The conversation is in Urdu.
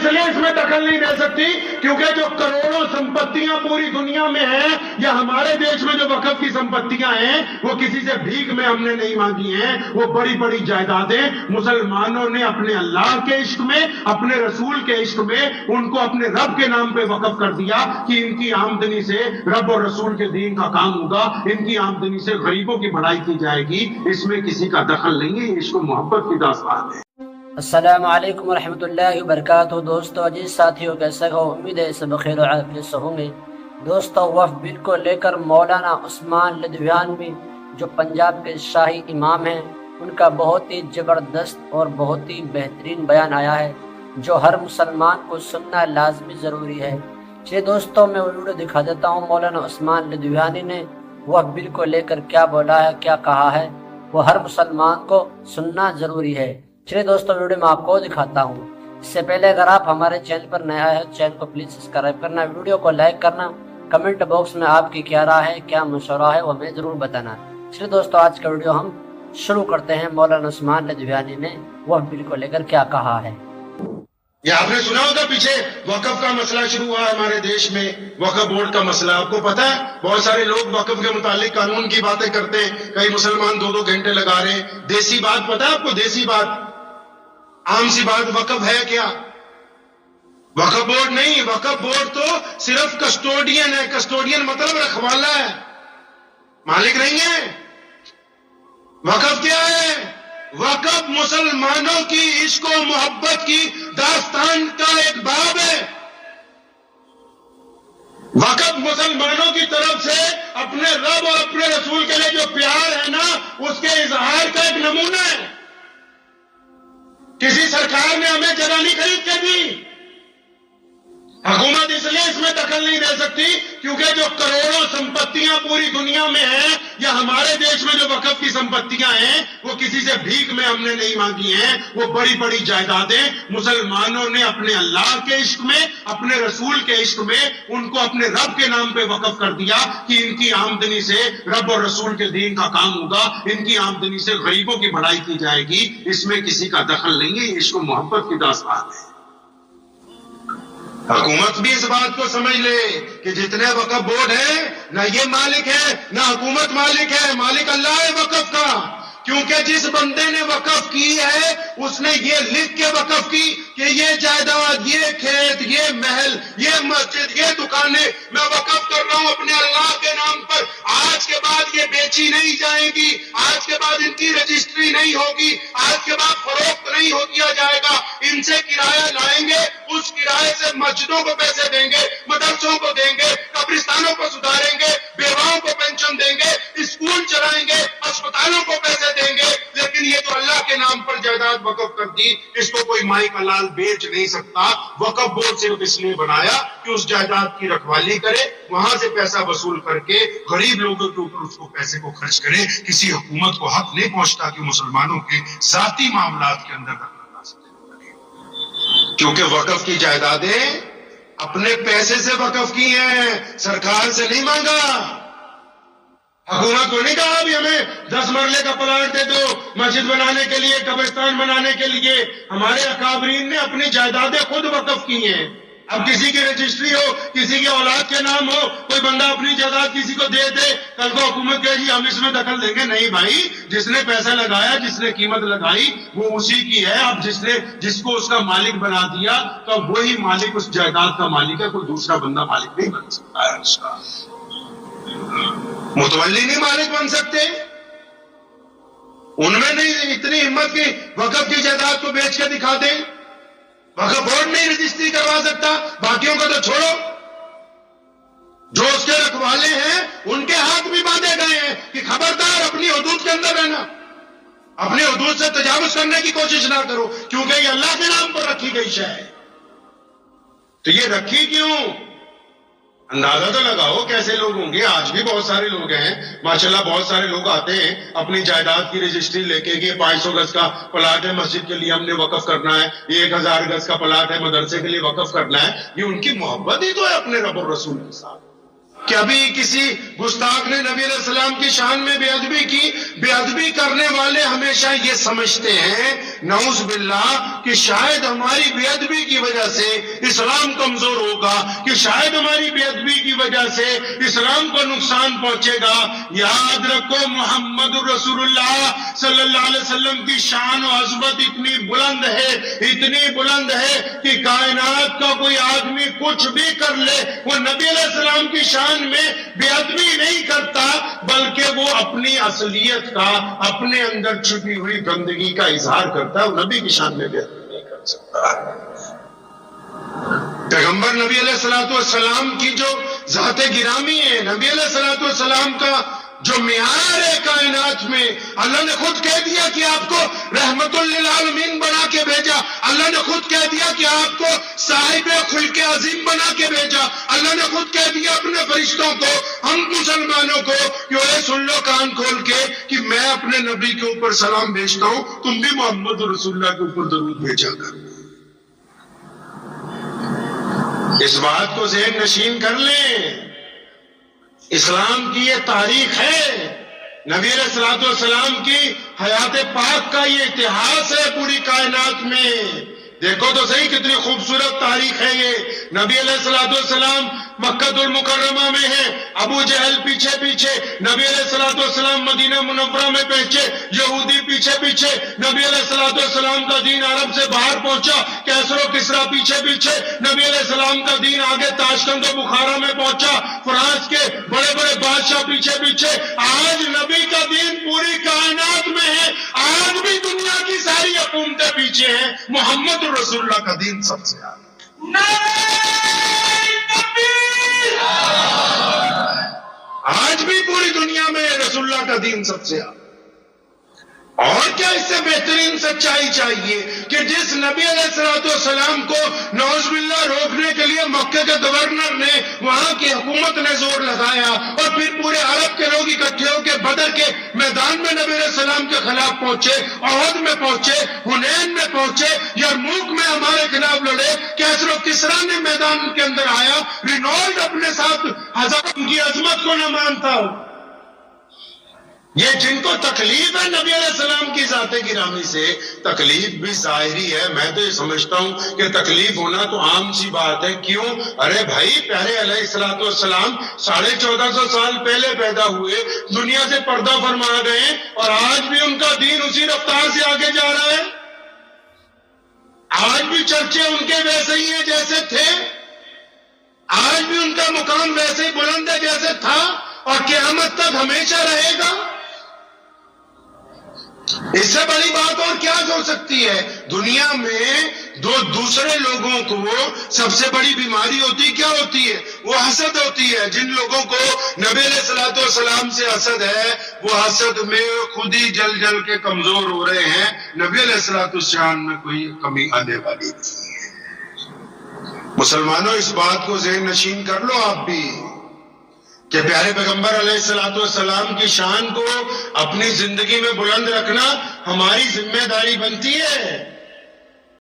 اس لیے اس میں دخل نہیں دے سکتی کیونکہ جو کروڑوں سمپتیاں پوری دنیا میں ہیں یا ہمارے دیش میں جو وقف کی سمپتیاں ہیں وہ کسی سے بھیک میں ہم نے نہیں مانگی ہیں، وہ بڑی بڑی جائیدادیں مسلمانوں نے اپنے اللہ کے عشق میں، اپنے رسول کے عشق میں ان کو اپنے رب کے نام پہ وقف کر دیا کہ ان کی آمدنی سے رب اور رسول کے دین کا کام ہوگا، ان کی آمدنی سے غریبوں کی بھلائی کی جائے گی۔ اس میں کسی کا دخل نہیں ہے، عشق و محبت کی داستان ہے۔ السلام علیکم ورحمۃ اللہ وبرکاتہ۔ دوستو عزیز ساتھیوں کیسے ہو؟ امید ہے سب خیر و عافیت سے ہوں گے۔ دوستو وقف بل کو لے کر مولانا عثمان لدھیانوی جو پنجاب کے شاہی امام ہیں، ان کا بہت ہی زبردست اور بہت ہی بہترین بیان آیا ہے جو ہر مسلمان کو سننا لازمی ضروری ہے۔ چلیے دوستو میں ویڈیو دکھا دیتا ہوں۔ مولانا عثمان لدھیانوی نے وقف بل کو لے کر کیا بولا ہے، کیا کہا ہے، وہ ہر مسلمان کو سننا ضروری ہے۔ چلیے دوستو ویڈیو میں آپ کو دکھاتا ہوں۔ اس سے پہلے اگر آپ ہمارے چینل پر نیا ہے، چینل کو پلیز سبسکرائب کرنا، ویڈیو کو لائک کرنا، کمنٹ باکس میں آپ کی کیا رائے ہے، کیا مشورہ ہے وہ ہمیں ضرور بتانا۔ چلیے دوستو آج کا ویڈیو ہم شروع کرتے ہیں۔ مولانا عثمان لدھیانوی نے وقف بل کو لے کر کیا کہا ہے۔ یہ آپ نے سنا ہوگا پیچھے وقف کا مسئلہ شروع ہوا ہے ہمارے دیش میں، وقف بورڈ کا مسئلہ آپ کو پتا ہے۔ بہت سارے لوگ وقف کے متعلق قانون کی باتیں کرتے ہیں، کئی مسلمان 2-2 گھنٹے لگا رہے ہیں۔ دیسی بات پتا ہے آپ کو؟ دیسی بات، عام سی بات، وقف ہے کیا؟ وقف بورڈ نہیں، وقف بورڈ تو صرف کسٹوڈین ہے۔ کسٹوڈین مطلب رکھوالا ہے، مالک نہیں ہے۔ وقف کیا ہے؟ وقف مسلمانوں کی عشق و محبت کی داستان کا ایک باب ہے۔ وقف مسلمانوں کی طرف سے اپنے رب اور اپنے رسول کے لیے جو پیار ہے نا، اس کے اظہار کا ایک نمونہ ہے۔ کسی سرکار نے ہمیں جگہ نہیں خرید کے دی، حکومت اس لیے اس میں دخل نہیں دے سکتی کیونکہ جو کروڑوں سمپتیاں پوری دنیا میں ہیں یا ہمارے دیش میں جو وقف کی سمپتیاں ہیں وہ کسی سے بھیک میں ہم نے نہیں مانگی ہیں، وہ بڑی بڑی جائیدادیں مسلمانوں نے اپنے اللہ کے عشق میں، اپنے رسول کے عشق میں ان کو اپنے رب کے نام پہ وقف کر دیا کہ ان کی آمدنی سے رب اور رسول کے دین کا کام ہوگا، ان کی آمدنی سے غریبوں کی بھلائی کی جائے گی۔ اس میں کسی کا دخل نہیں ہے، عشق و محبت کی داستان ہے۔ حکومت بھی اس بات کو سمجھ لے کہ جتنے وقف بورڈ ہیں نہ یہ مالک ہے نہ حکومت مالک ہے، مالک اللہ ہے وقف کا۔ کیونکہ جس بندے نے وقف کی ہے اس نے یہ لکھ کے وقف کی کہ یہ جائیداد، یہ کھیت، یہ محل، یہ مسجد، یہ دکانیں میں وقف کر رہا ہوں اپنے اللہ کے نام پر۔ آج کے بعد یہ بیچی نہیں جائیں گی، آج کے بعد ان کی رجسٹری نہیں ہوگی، آج کے بعد فروخت نہیں ہو کیا جائے گا۔ ان سے کرایہ لائیں گے، اس کرایے سے مسجدوں کو پیسے دیں گے، مدرسوں کو دیں گے، قبرستانوں کو سدھاریں گے، بیواؤں کو پینشن دیں گے، اسکول چلائیں گے، اسپتالوں کو پیسے دیں گے۔ لیکن یہ جو اللہ کے نام پر جائیداد وقف کر دی، اس کو کوئی مائی کا لال بیچ نہیں سکتا۔ وقف بورڈ صرف اس لیے بنایا کہ اس جائیداد کی رکھوالی کرے، وہاں سے پیسہ وصول کر کے غریب لوگوں کے اوپر اس کو پیسے کو خرچ کرے۔ کسی حکومت کو حق نہیں پہنچتا کہ مسلمانوں کے ذاتی معاملات کے اندر دخل ڈال سکے، کیونکہ وقف کی جائیدادیں اپنے پیسے سے وقف کی ہیں، سرکار سے نہیں مانگا۔ حکومت کو نہیں کہا ابھی ہمیں 10 مرلے کا پلاٹ دے دو مسجد بنانے کے لیے، قبرستان بنانے کے لیے۔ ہمارے اکابرین نے اپنی جائیدادیں خود وقف کی ہیں۔ اب کسی کی رجسٹری ہو، کسی کی اولاد کے نام ہو، کوئی بندہ اپنی جائیداد کسی کو دے دے، کل کو حکومت کہے جی ہم اس میں دخل دیں گے، نہیں بھائی، جس نے پیسہ لگایا، جس نے قیمت لگائی وہ اسی کی ہے۔ اب جس کو اس کا مالک بنا دیا تو وہی مالک اس جائیداد کا مالک ہے، کوئی دوسرا بندہ مالک نہیں بن سکتا ہے اس کا۔ متولی نہیں مالک بن سکتے، ان میں نہیں اتنی ہمت کی وقف کی جائیداد کو بیچ کے دکھا دیں۔ وقف بورڈ نہیں رجسٹری کروا سکتا، باقیوں کو تو چھوڑو، جو اس کے رکھوالے ہیں ان کے ہاتھ بھی باندھے گئے ہیں کہ خبردار اپنی حدود کے اندر رہنا، اپنی حدود سے تجاوز کرنے کی کوشش نہ کرو، کیونکہ یہ اللہ کے نام پر رکھی گئی شے ہے۔ تو یہ رکھی کیوں؟ اندازہ تو لگاؤ کیسے لوگ ہوں گے۔ آج بھی بہت سارے لوگ ہیں ماشاءاللہ، بہت سارے لوگ آتے ہیں اپنی جائیداد کی رجسٹری لے کے کہ 500 گز کا پلاٹ ہے مسجد کے لیے ہم نے وقف کرنا ہے، یہ 1000 گز کا پلاٹ ہے مدرسے کے لیے وقف کرنا ہے۔ یہ ان کی محبت ہی تو ہے اپنے رب اور رسول کے ساتھ۔ کہ ابھی کسی گستاخ نے نبی علیہ السلام کی شان میں بے ادبی کی. بے ادبی کرنے والے ہمیشہ یہ سمجھتے ہیں نعوذ باللہ کہ شاید ہماری بے ادبی کی وجہ سے اسلام کمزور ہوگا, کہ شاید ہماری بے ادبی کی وجہ سے اسلام کو نقصان پہنچے گا. یاد رکھو محمد رسول اللہ صلی اللہ علیہ وسلم کی شان و عظمت اتنی بلند ہے کہ کائنات کا کوئی آدمی کچھ بھی کر لے, وہ نبی علیہ السلام کی شان میں بے ادبی نہیں کرتا, بلکہ وہ اپنی اصلیت کا, اپنے اندر چھپی ہوئی گندگی کا اظہار کرتا ہے. وہ نبی کی شان میں بے ادبی نہیں کر سکتا. پیغمبر نبی علیہ السلام کی جو ذات گرامی ہے, نبی علیہ السلام کا جو معیار ہے کائنات میں, اللہ نے خود کہہ دیا کہ آپ کو رحمت للعالمین بنا کے بھیجا. اللہ نے خود کہہ دیا کہ آپ کو صاحب خلق عظیم بنا کے بھیجا. اللہ نے خود کہہ دیا اپنے فرشتوں کو, ہم مسلمانوں کو, کہ اے سن لو کان کھول کے کہ میں اپنے نبی کے اوپر سلام بھیجتا ہوں, تم بھی محمد رسول اللہ کے اوپر درود بھیجا کر. اس بات کو ذہن نشین کر لیں. اسلام کی یہ تاریخ ہے, نبی علیہ السلام کی حیات پاک کا یہ اتہاس ہے پوری کائنات میں. دیکھو تو صحیح کتنی خوبصورت تاریخ ہے یہ. نبی علیہ السلام مکہ المکرمہ میں ہے, ابو جہل پیچھے پیچھے, نبی علیہ السلام مدینہ منورہ میں پہنچے, یہودی پیچھے پیچھے, نبی علیہ السلام کا دین عرب سے باہر پہنچا, کیسر و کسرا پیچھے پیچھے, نبی علیہ السلام کا دین آگے تاشکند و بخارا میں پہنچا, فرانس کے بڑے بڑے بادشاہ پیچھے پیچھے. آج نبی کا دین پوری کائنات میں ہے, آج بھی دنیا کی ساری حکومتیں پیچھے ہیں, محمد رسول اللہ کا دین سب سے آگے. آج بھی پوری دنیا میں رسول اللہ کا دین سب سے آگے. اور کیا اس سے بہترین سچائی چاہیے کہ جس نبی علیہ السلام کو نعوذ باللہ روکنے کے لیے مکہ کے گورنر نے, وہاں کی حکومت نے زور لگایا, اور پھر پورے عرب کے لوگ اکٹھے ہو کے بدر کے میدان میں نبی علیہ السلام کے خلاف پہنچے, احد میں پہنچے, حنین میں پہنچے, یرموک میں ہمارے خلاف لڑے, کیسر و کسرا نے میدان کے اندر آیا, رینالڈ اپنے ساتھ ہزار کی عظمت کو نہ مانتا ہو. یہ جن کو تکلیف ہے نبی علیہ السلام کی ذات گرامی سے, تکلیف بھی ظاہری ہے. میں تو یہ سمجھتا ہوں کہ تکلیف ہونا تو عام سی بات ہے. کیوں؟ ارے بھائی پیارے علیہ السلام 1450 سال پہلے پیدا ہوئے, دنیا سے پردہ فرما گئے, اور آج بھی ان کا دین اسی رفتار سے آگے جا رہا ہے. آج بھی چرچے ان کے ویسے ہی ہیں جیسے تھے, آج بھی ان کا مقام ویسے ہی بلند ہے جیسے تھا, اور قیامت تک ہمیشہ رہے گا. اس سے بڑی بات اور کیا ہو سکتی ہے؟ دنیا میں دوسرے لوگوں کو سب سے بڑی بیماری کیا ہوتی ہے؟ وہ حسد ہوتی ہے. جن لوگوں کو نبی علیہ السلام سے حسد ہے, وہ حسد میں خود ہی جل جل کے کمزور ہو رہے ہیں. نبی علیہ السلام میں کوئی کمی آنے والی نہیں ہے. مسلمانوں اس بات کو ذہن نشین کر لو آپ بھی کہ پیارے پیغمبر علیہ السلام کی شان کو اپنی زندگی میں بلند رکھنا ہماری ذمہ داری بنتی ہے.